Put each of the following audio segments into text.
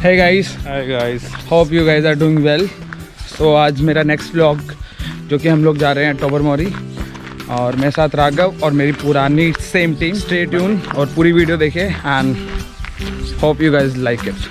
Hey guys, Hi guys. hope you guys are doing well. So आज मेरा next vlog जो कि हम लोग जा रहे हैं टोबरमोरी और मेरे साथ राघव और मेरी पुरानी सेम टीम. स्टे ट्यून और पूरी वीडियो देखें and hope you guys like it.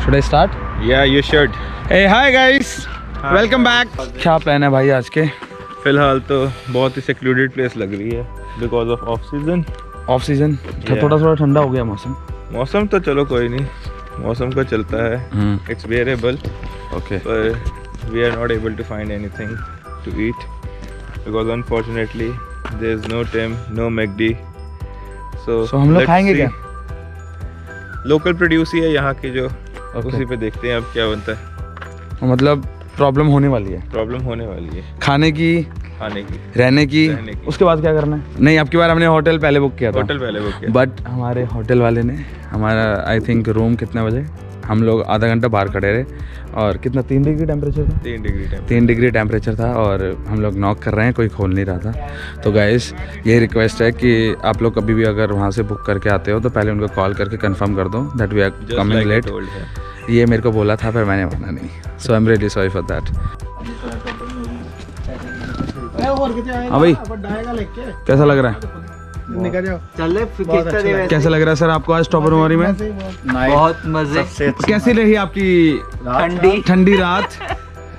Should I start? Yeah, you should. Hey, hi guys. Welcome back. क्या प्लान है भाई आज के? फिलहाल तो बहुत ही सेक्लूडेड प्लेस लग रही है because of off season. Off season Yeah. थोड़ा ठंडा हो गया मौसम. मौसम तो चलो कोई नहीं, मौसम का चलता है. It's bearable. ओके. पर we are not able to find anything to eat because unfortunately there is no Tim, no McD. So हम लोग खाएंगे क्या? लोकल प्रोड्यूस ही है यहाँ की, जो Okay. उसी पे देखते हैं अब क्या बनता है. मतलब प्रॉब्लम होने वाली है प्रॉब्लम होने वाली है खाने की, खाने की, रहने की. रहने की. उसके बाद क्या करना है? नहीं, अब की बार हमने होटल पहले बुक किया था. होटल पहले बुक किया. बट हमारे होटल वाले ने हमारा आई थिंक रूम कितने बजे, हम लोग आधा घंटा बाहर खड़े रहे और कितना 3 डिग्री टेम्परेचर था. 3 डिग्री टेम्परेचर था और हम लोग नॉक कर रहे हैं, कोई खोल नहीं रहा था. तो गाइस ये रिक्वेस्ट है कि आप लोग कभी भी अगर वहाँ से बुक करके आते हो तो पहले उनको कॉल करके कंफर्म कर दो that we are coming late. ये मेरे को बोला था पर मैंने माना नहीं. So I am really sorry for that. हाँ भाई, कैसा लग रहा है? कैसा लग रहा है सर आपको आज टोबरमोरी में? बहुत मजे. कैसी रही आपकी ठंडी रात?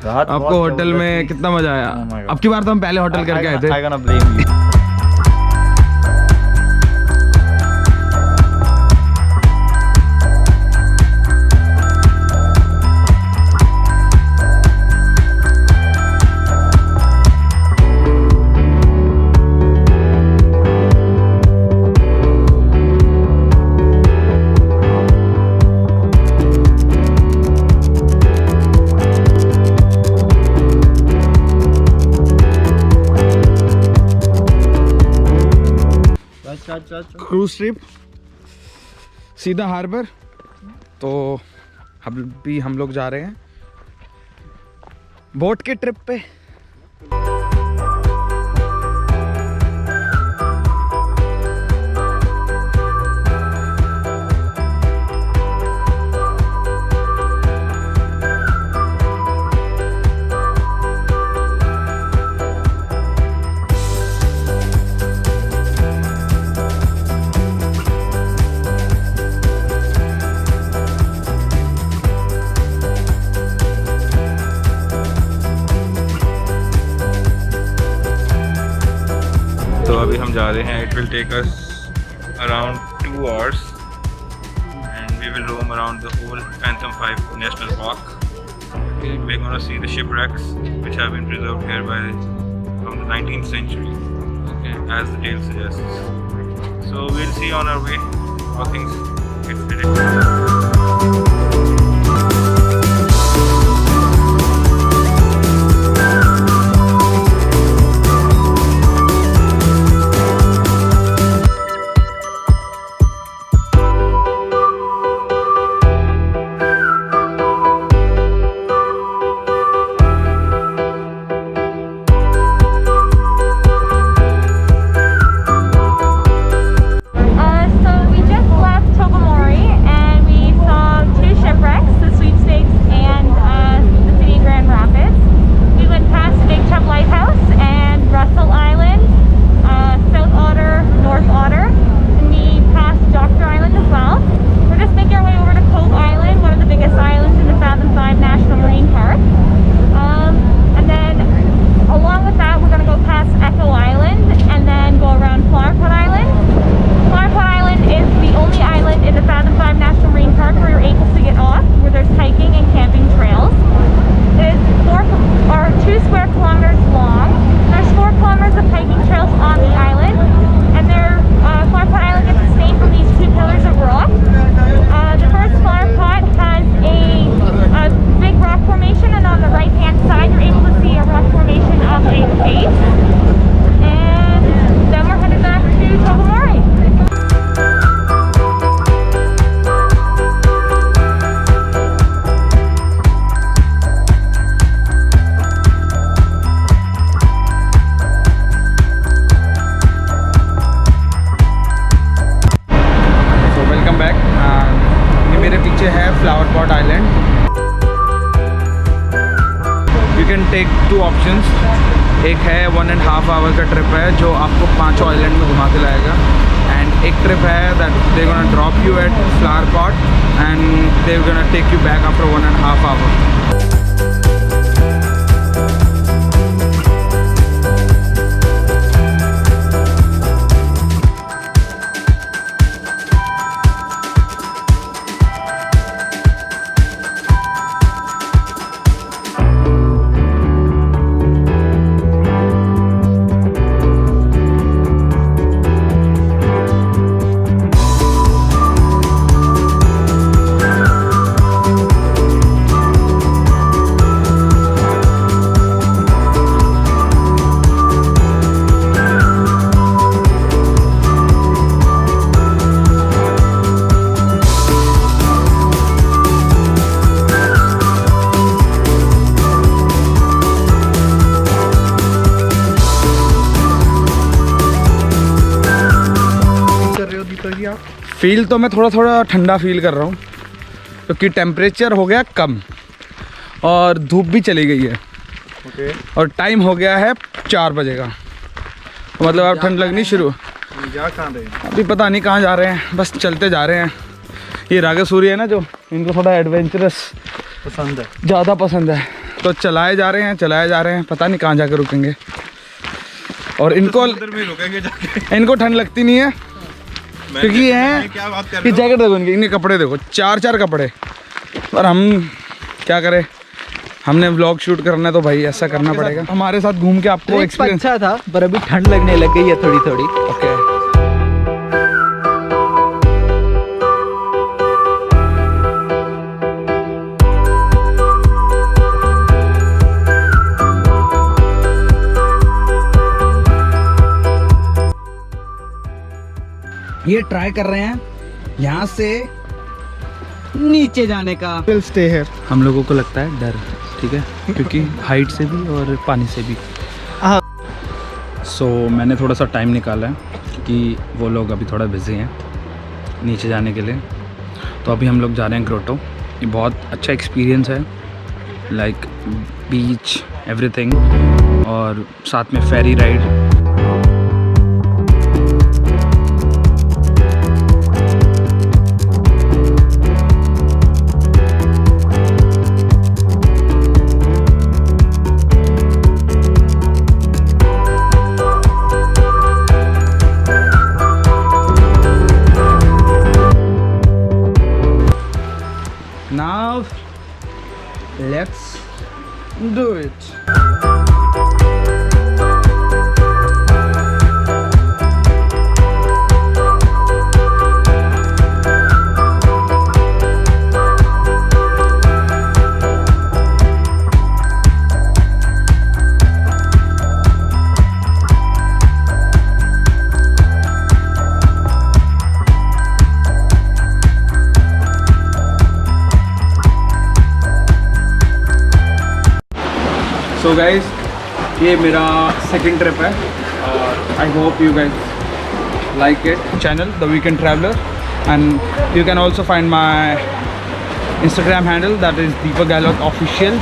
आपको होटल में कितना मजा आया? अब की बार तो हम पहले होटल करके आए थे. क्रूज ट्रिप सीधा हार्बर. तो अभी हम लोग जा रहे हैं बोट के ट्रिप पे. तो अभी हम जा रहे हैं. It will take us around 2 hours and we will roam around the whole Fathom Five National Park. We're going to see the shipwrecks which have been preserved here from the 19th century, as the tale suggests. So we'll see on our way how things get fitted. So we just left Tobermory and we 2 options. एक है 1.5 our का trip है जो आपको 5 island में घुमा के लाएगा, एंड एक ट्रिप है that they gonna drop you at flower pot and they gonna take you back after 1.5 hour. Feel तो मैं थोड़ा थोड़ा ठंडा फील कर रहा हूँ क्योंकि टेम्परेचर हो गया कम और धूप भी चली गई है। और टाइम हो गया है 4 बजे का, तो मतलब अब ठंड लगनी शुरू। जा कहाँ रहे हैं? अभी पता नहीं कहाँ जा रहे हैं, बस चलते जा रहे हैं। ये रागे सूर्य है ना, जो इनको थोड़ा एडवेंचरस पसंद है, ज़्यादा पसंद है, तो चलाए जा रहे हैं, पता नहीं कहाँ जाकर रुकेंगे। और इनको रुकेंगे जाके। इनको ठंड लगती नहीं है क्योंकि ये है क्या बात कर कि जैकेट देखो इनके कपड़े देखो, 4 कपड़े। और हम क्या करें, हमने व्लॉग शूट करना है तो भाई ऐसा करना पड़ेगा। हमारे साथ घूम के आपको एक्सपीरियंस अच्छा था, पर अभी ठंड लगने लग गई है थोड़ी थोड़ी। ओके ये ट्राई कर रहे हैं यहाँ से नीचे जाने का। Will stay here. हम लोगों को लगता है डर, ठीक है, क्योंकि हाइट से भी और पानी से भी। सो मैंने थोड़ा सा टाइम निकाला है क्योंकि वो लोग अभी थोड़ा बिजी हैं नीचे जाने के लिए। तो अभी हम लोग जा रहे हैं ग्रोटो। ये बहुत अच्छा एक्सपीरियंस है, लाइक बीच एवरीथिंग, और साथ में फेरी ride. Now let's do it. So guys, ये मेरा सेकंड ट्रिप है और I hope you guys like it. Channel the weekend traveller, and you can also find my Instagram handle, that is Deepak Gahlot Official.